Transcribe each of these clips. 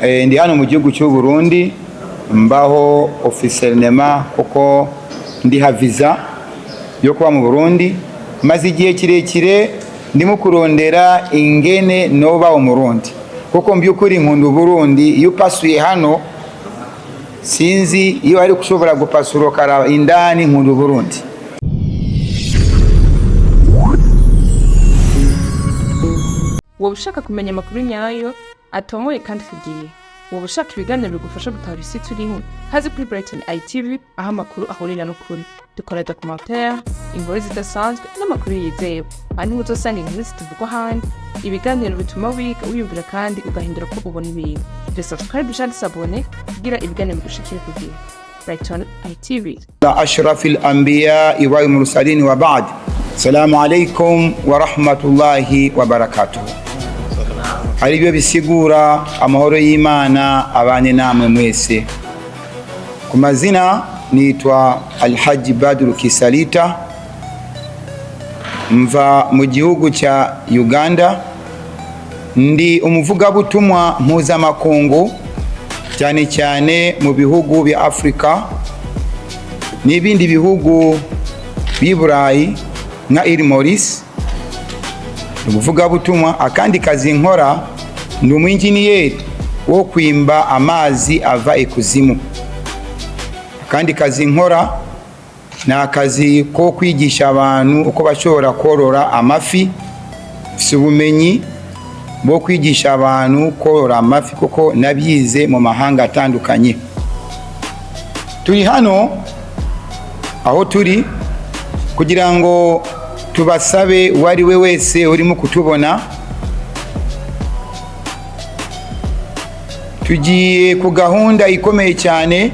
Ndi hano mu gihugu cy'u Burundi mbaho officiellement kuko ndi haviza yo kuba mu Burundi maze igihe kirekire ndimo kurondera ingene noba umurundi kuko mbyukuri nkunda Burundi iyo pasuye hano sinzi iyo ari kushobora gupasuroka indani nkunda Burundi. Wowe ushaka kumenya amakuru nyayo atomoye kandi kugiye, wowe ushaka ibiganiro bigufasha gutahura isi turiho, hazi kuri Brighton ITV aho amakuru ahurira n'ukuri, dukora documentaire, inkuru zidasanzwe n'amakuru yizewe, hanyuma uzosanga inkuru zitavugwa ahandi, ibiganiro bituma wiga wiyumvira kandi ugahindura ko ubona ibintu. Subscribe cyangwa s'abone kugira ibiganiro bigushikire ku gihe. Brighton ITV. Ashrafil anbiya wal mursalin wa ba'd. Assalamu alaikum wa rahmatullahi wa barakatuh. Hari byo bisigura amahoro y'Imana abane namwe mwese. Ku mazina nitwa Alhaji Badru Kisalita, mva mu gihugu cya Uganda, ndi umuvugabutumwa mpuzamakungu cyane cyane mu bihugu bya Afrika n'ibindi bihugu b'Iburayi nka Maurice. Umuvugabutumwa akandi kazi nkora ndi umwinjiniyeri wo kwimba amazi ava ikuzimu. Akandi kazi nkora na akazi ko kwigisha abantu uko bashobora korora amafi, mfite ubumenyi bwo kwigisha abantu korora amafi kuko nabyize mu mahanga atandukanye. Turi hano aho turi kugira ngo tubasabe wari we wese urimo kutubona, tugiye ku gahunda ikomeye cyane,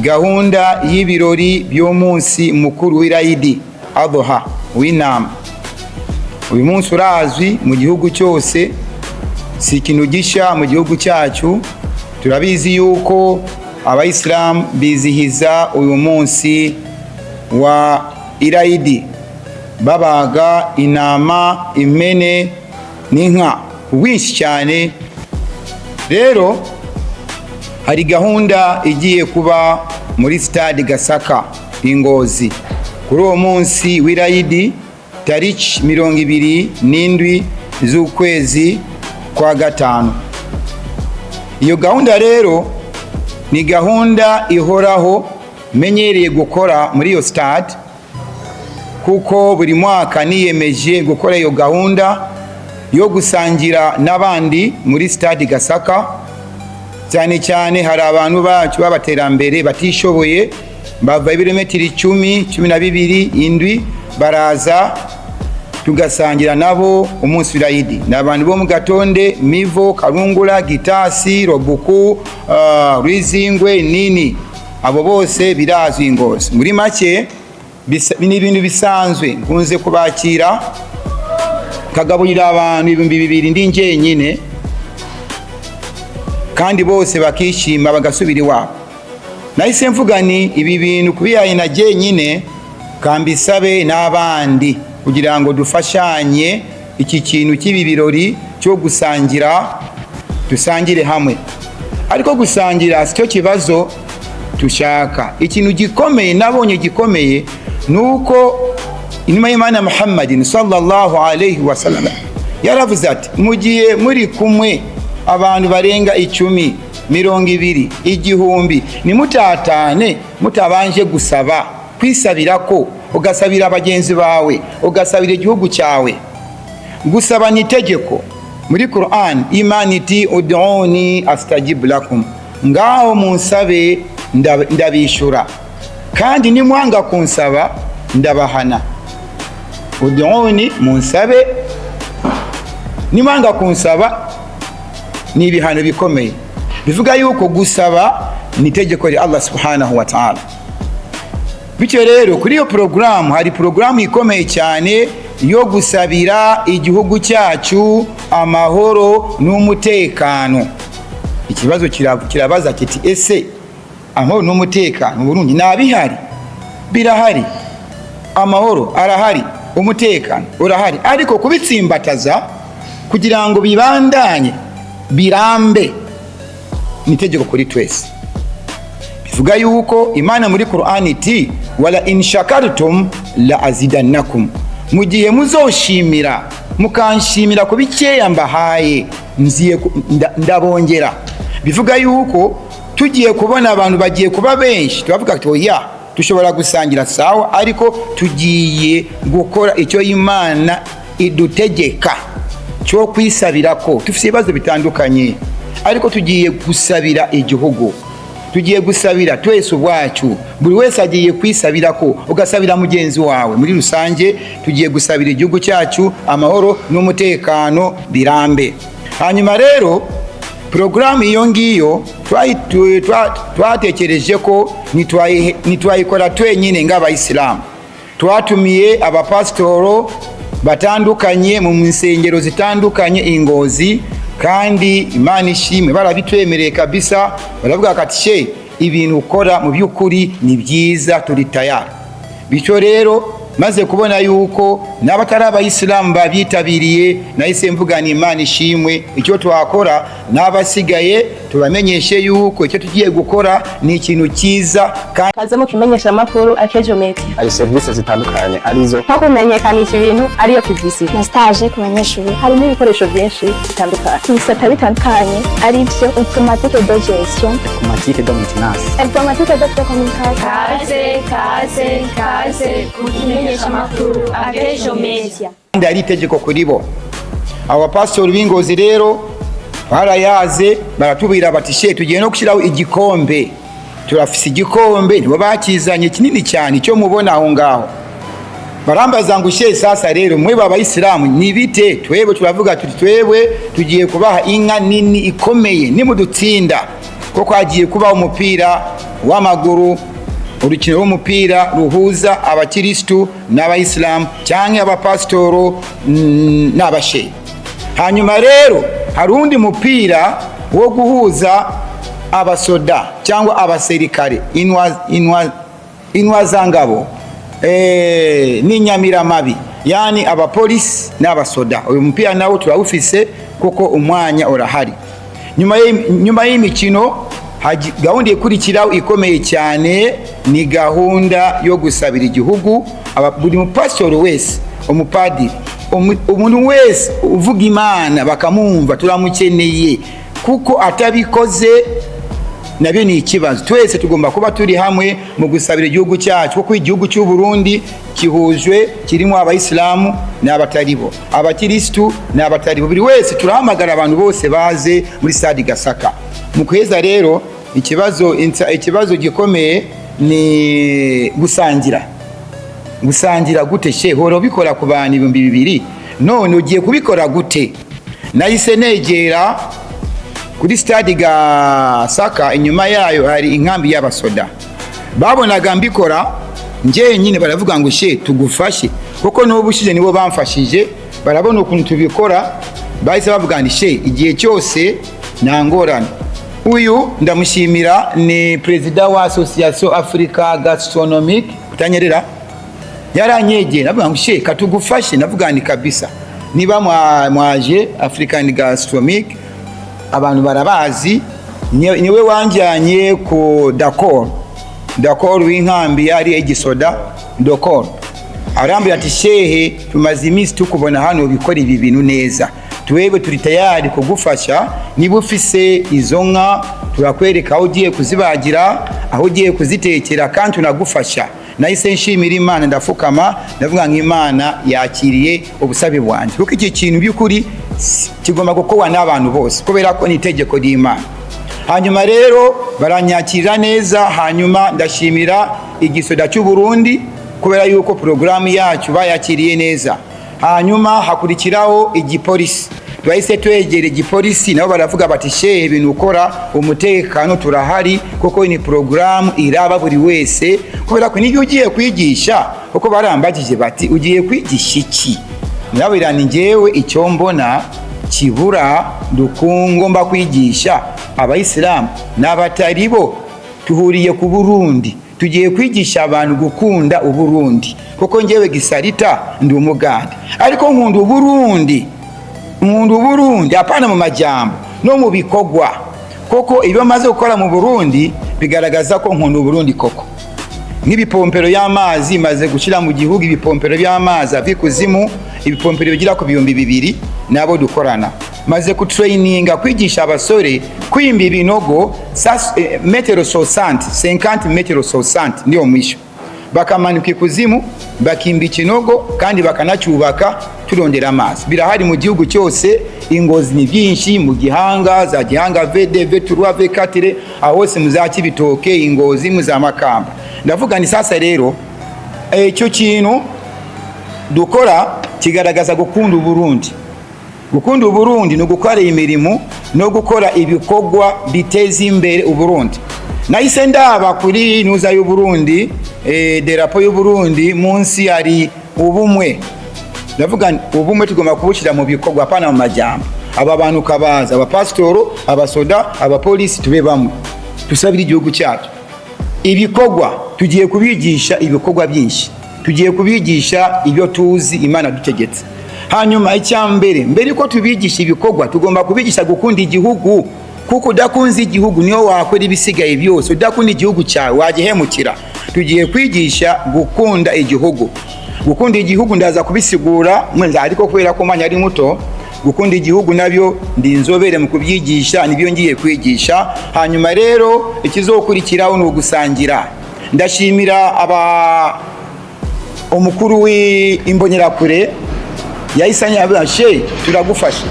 gahunda y'ibirori byo munsi mukuru w'Eid Adha w'Intama. Uyu munsi urazwi mu gihugu cyose, si ikintu gisha mu gihugu cyacu. Turabizi yuko abayisilamu bizihiza uyu munsi wa Eid babaga intama, impene n'inka winshi cyane. Rero hari gahunda igiye kuba muri stade Gasaka Ingozi kuri uwo munsi w'Eid tariki 27 z'ukwezi kwa gatanu. Iyo gahunda rero ni gahunda ihoraho menyereye gukora muri iyo stade, kuko buri mwaka niyemeje gukora iyo gahunda yo gusangira n'abandi muri stade Gasaka. Cyane cyane hari abantu bacu b'abaterambere batishoboye bava ibirometero 10, 12, 7 baraza tugasangira nabo umunsi w'Eid. N'abantu bo mu Gatonde, Mivo, Karungura, Gitasi, Robuku, Rizingwe, Nini, abo bose birazwi Ingozi. Muri make ni ibintu bisanzwe, nkunze kubakira kagaburira abantu 2000 ndi njyenyine kandi bose bakishima bagasubira iwabo. Nahise mvuga ni ibi bintu kubiyaye na jyenyine kambisabe n'abandi kugira ngo dufashanye iki kintu cy'ibi birori cyo gusangira, dusangire hamwe. Ariko gusangira sicyo kibazo tushaka. Ikintu gikomeye nabonye gikomeye nuko inuma y'Imana Muhammadin sallallahu alayhi wa sallam yaravuze ati, mugiye muri kumwe abantu barenga 10, 20, 1000, nimutatane mutabanje gusaba, kwisabira ko ugasabira abagenzi bawe, ugasabira igihugu cyawe. Gusaba ni itegeko muri Quran. Imana iti ud'uni astajib lakum, ngaho munsabe ndabishura, kandi nimwanga kunsaba ndabahana. Ud'uni munsabe, nimwanga kunsaba ni ibihano bikomeye. Bivuga yuko gusaba ni itegeko rya Allah subhanahu wa ta'ala. Bityo rero kuri iyo programu hari programu ikomeye cyane yo gusabira igihugu cyacu amahoro n'umutekano. Ikibazo kirabaza kiti, ese amahoro n'umutekano mu Burundi nabihari? Birahari, amahoro arahari, umutekano urahari, ariko kubitsimbataza kugira ngo bibandanye birambe ni itegeko kuri twese. Bivuga yuko Imana muri Qur'ani iti wala in shakartum la azidannakum, mu gihe muzoshimira mukanshimira ku bikeya mbahaye nziye ndabongera. Bivuga yuko tugiye kubona abantu bagiye kuba benshi tubavuga ati oya tushobora gusangira sawa, ariko tugiye gukora icyo Imana idutegeka cyo kwisabira ko tufite ibibazo bitandukanye, ariko tugiye gusabira igihugu, tugiye gusabira twese ubwacu, buri wese agiye kwisabira ko ugasabira mugenzi wawe. Muri rusange tugiye gusabira igihugu cyacu amahoro n'umutekano birambe. Hanyuma rero programu iyo ngiyo twatekereje ko nitwayikora twenyine nk'abayisilamu. Twatumiye abapasitoro batandukanye mu nsengero zitandukanye Ingozi, kandi Imana ishimwe barabitwemereye kabisa, baravuga ati ibintu ukora mu by'ukuri ni byiza, turi tayari. Bityo rero maze kubona yuko n'abatari abayisilamu babyitabiriye, nahise mvuga ni Imana ishimwe, icyo twakora n'abasigaye tubamenyeshe yuko icyo tugiye gukora ni ikintu cyiza. Kaze mu kimenyesha amakuru Akejo Media, ari services zitandukanye arizo nko kumenyekanisha ibintu ariyo publicity na stage ku banyeshuri, harimo ibikoresho byinshi bitandukanye ibisata bitandukanye aribyo informatique de gestion, informatique de maintenance, informatique de communication. Kaze ku kimenyesha amakuru Akejo Media. Ndari itegeko kuri bo. Abapastori b'Ingozi rero barayaze baratubwira bati tugiye no gushyiraho igikombe. Turafise igikombe nibo bakizanye kinini cyane cyo mubona aho ngaho. Barambaza ngo sasa rero mwe b'abayisilamu nibite? Twebwe turavuga tuti twebwe tugiye kubaha inka nini ikomeye nimudutsinda, kuko hagiye kubaho umupira w'amaguru, urukino rw'umupira ruhuza abakristo n'abayisilamu cyangwa abapasitoro n'abashehe. Hanyuma rero hari undi mupira wo guhuza abasoda cyangwa abaserikare, inwa zangabo n'inyamiramabi, yani abapolisi n'abasoda. Uyu mupira nawo turawufise kuko umwanya urahari. Nyuma y'imikino gahunda ikurikiraho ikomeye cyane ni gahunda yo gusabira igihugu. Buri mupasitoro wese, umupadiri, umuntu wese uvuga Imana bakamwumva turamukeneye, kuko atabikoze nabyo ni ikibazo. Twese tugomba kuba turi hamwe mu gusabira igihugu cyacu, kuko igihugu cy'u Burundi kihujwe, kirimo abayisilamu n'abataribo, abakristo n'abataribo. Buri wese turahamagara abantu bose baze muri Stade Gasaka. Mu kweza rero ikibazo gikomeye ni gusangira gute horo bikora ku bantu 200, none ugiye kubikora gute? Nahise negera kuri Stade Gasaka, inyuma yayo hari inkambi y'abasoda. Babonaga mbikora nje nyine, baravuga ngo tugufashe, kuko n'ubushize nibo bamfashije, barabona ukuntu tubikora, bahise bavuga ngo igihe cyose nangorana. Uyu ndamushimira ni Perezida wa Association Africa Gastronomique Kutanyerera, yaranyegera navuga ngo katugufashe. Navuga ni kabisa, niba mwaje African Gastronomique abantu barabazi, niwe wanjyanye ku Dakor w'inkambi yari igisoda Dakor. Arambira ati tumaze iminsi tukubona hano bikora ibi bintu neza, twebwe turi tayari kugufasha. Niba ufise izo nka turakwereka aho ugiye kuzibagira, aho ugiye kuzitekera, kandi tunagufasha. Nahise nshimira Imana, ndafukama ndavuga ngo Imana yakiriye ubusabe bwanjye, kuko iki kintu by'ukuri kigomba gukorwa n'abantu bose kubera ko ni itegeko ry'Imana. Hanyuma rero baranyakira neza. Hanyuma ndashimira igisoda cy'u Burundi kubera yuko programu yacu bayakiriye neza. Hanyuma hakurikiraho igipolisi, twahise twegera igipolisi, nabo baravuga bati ibintu ukora umutekano turahari, kuko ni programu iraba buri wese, kubera ko niyo ugiye kwigisha, kuko barambagije bati ugiye kwigisha iki? Nabira ni ngewe icyo mbona kibura ngomba kwigisha abayisilamu n'abataribo. Tuhuriye ku Burundi, tugiye kwigisha abantu gukunda Uburundi, kuko ngewe Gisarita ndi umuganda, ariko nkunda Uburundi apana mu majambo no mu bikogwa. koko ibyo maze gukora mu Burundi bigaragaza ko nkunda Burundi koko. Nk'ibipompero y'amazi maze gushyira mu gihugu, ibipompero by'amazi avikuzimu, ibipompero bigira ku 200 nabo dukorana. Maze ku traininga kwigisha abasore kwimba ibinogo metero 50 metero 60 niyo mwisho. Bakamanuka ikuzimu bakimba ikinogo kandi bakanacyubaka turondera amazi. Birahari mu gihugu cyose, ingozi ni byinshi mu Gihanga, za Gihanga VD, V3, V4, ahose muzaki bitoke, ingozi muzamakamba. Ndavuga ni sasa rero icyo kintu dukora kigaragaza gukunda Burundi. Gukunda Burundi no gukora imirimo no gukora ibikorwa biteza imbere Burundi. Nahise ndaba kuri nuza y'u Burundi, derapo y'u Burundi munsi ari ubumwe. Ndavuga ubumwe tugomba kubushyira mu bikorwa apana mu majambo. Aba bantu kabaza, aba pastoro, abasoda, aba polisi tube bamwe. Tusabira igihugu cyacu. Ibikorwa tugiye kubigisha ibikorwa byinshi. Tugiye kubigisha ibyo tuzi Imana dutegetse. Hanyuma icyambere mbere ko tubigisha ibikorwa tugomba kubigisha gukunda igihugu, kuko udakunze igihugu niyo wakora ibisigaye byose. Udakunda igihugu cyawe wagihemukira. Tugiye kwigisha gukunda igihugu. Gukunda igihugu ndaza kubisigura mwenza, ariko kubera ko manya ari muto, gukunda igihugu nabyo ndi inzobere mu kubyigisha, nibyo ngiye kwigisha. Hanyuma rero ikizokurikiraho ni ugusangira. Ndashimira umukuru w'imbonerakure yayisanye abashe turagufasha.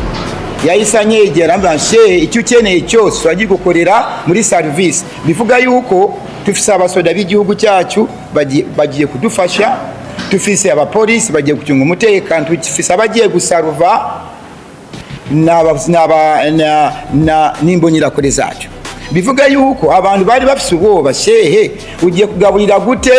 Yayisanye yegera abashe icyo ukeneye cyose wagigukorera muri service. Bivuga yuko tufise abasoda b'igihugu cyacu bagiye kudufasha, tufise abapolisi bagiye gucunga umutekano, tufise abagiye gusaruva n'imbonyerakure zacu. Bivuga yuko abantu bari bafise ubwoba, shehe ugiye kugaburira gute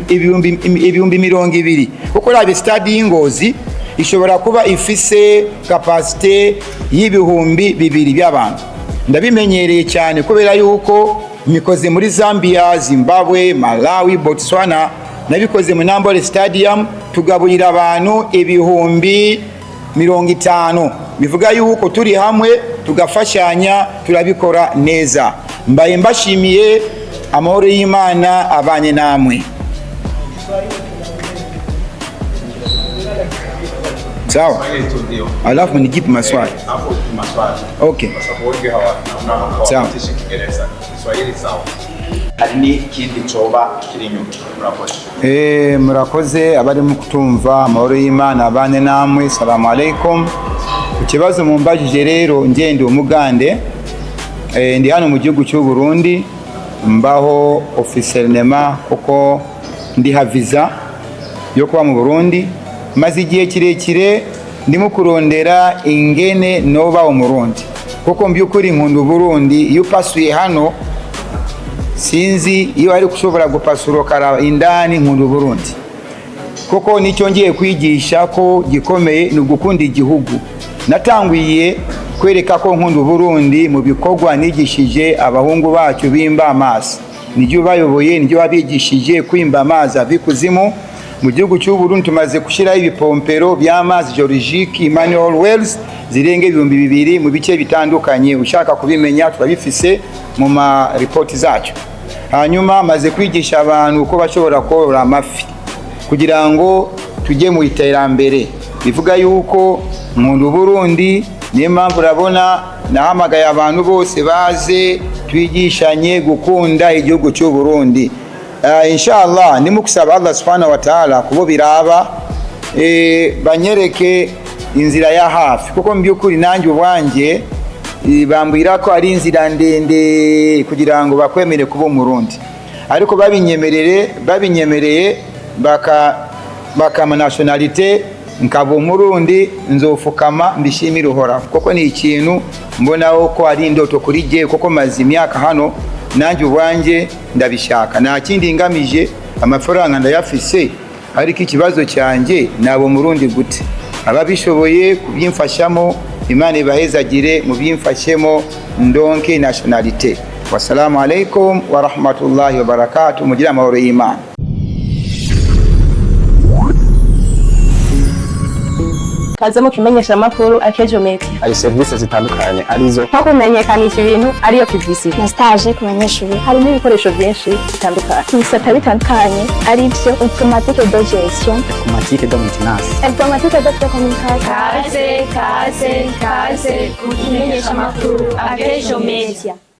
ibihumbi 200, kuko rabe stade y'Ingozi ishobora kuba ifise capacité y'ibihumbi 200 by'abantu. Ndabimenyereye cyane kubera yuko mikoze muri Zambia, Zimbabwe, Malawi, Botswana, nabikoze mu Nambole Stadium tugaburira abantu ibihumbi 50. Bivuga yuko turi hamwe tugafashanya turabikora neza. Mbaye mbashimiye, amahoro y'Imana abanye namwe. Sawa. Alafu nijibu maswali. Okay. Sawa. Hari kindi coba kiri nyuma. Murakoze abari mu kutumva, amahoro y'Imana abane namwe. Salamu alaikum. Ikibazo mumbajije rero ngende umugande, ndi hano mu gihugu cy'u Burundi, mbaho officiellement kuko ndi ha visa yo kuba mu Burundi. Maze igihe kirekire ndimo kurondera ingene noba umurundi, kuko mbyukuri nkunda Burundi. Iyo pasuye hano sinzi iyo ari kushobora gupasuroka indani, nkunda Burundi kuko nicyo ngiye kwigisha ko gikomeye ni gukunda igihugu. Natanguye kwereka ko nkunda Burundi mu bikorwa nigishije abahungu bacu bimba amazi. Nijyo bayoboye, nijyo babigishije kwimba amazi avikuzimu. Mu gihugu cy'u Burundi tumaze gushyiraho ibipompero by'amazi geologique manual wells zirenge 200 mu bice bitandukanye. Ushaka kubimenya turabifise mu ma report zacu. Hanyuma maze kwigisha abantu uko bashobora korora amafi kugira ngo tujye mu iterambere. Bivuga yuko nkunda Burundi, niyo mpamvu urabona nahamagaye abantu bose baze twigishanye gukunda igihugu cy'u Burundi. Inshallah nimukusaba Allah subhanahu wa ta'ala kubo biraba banyereke inzira ya hafi, kuko mbyukuri nanjye ubwanjye bambwira ko ari inzira ndende kugira ngo bakwemere kuba umurundi, ariko babinyemereye bakama nationalité nkaba umurundi, nzofukama mbishimira Uhoraho, kuko ni ikintu mbonaho ko ari indoto kuri jye, kuko maze imyaka hano nanjye ubwanjye ndabishaka. Nta kindi ngamije, amafaranga ndayafise, ariko ikibazo cyanjye nabo murundi gute. Ababishoboye kubyimfashamo Imana ibahezagire, mu byimfashemo ndonke nationalité. Wassalamu alaikum wa rahmatullahi wa barakatuh. Mugira amahoro y'Imana. kaze mu kimenyesha makuru Akejo Media. Hari serivisi zitandukanye arizo Nko kumenyekanisha ibintu ariyo publicity. Na stage ku banyeshuri. Harimo ibikoresho byinshi bitandukanye. Ibisata bitandukanye arivyo informatique de gestion, informatique de maintenance. Informatique de communication. kaze ku kimenyesha makuru Akejo Media.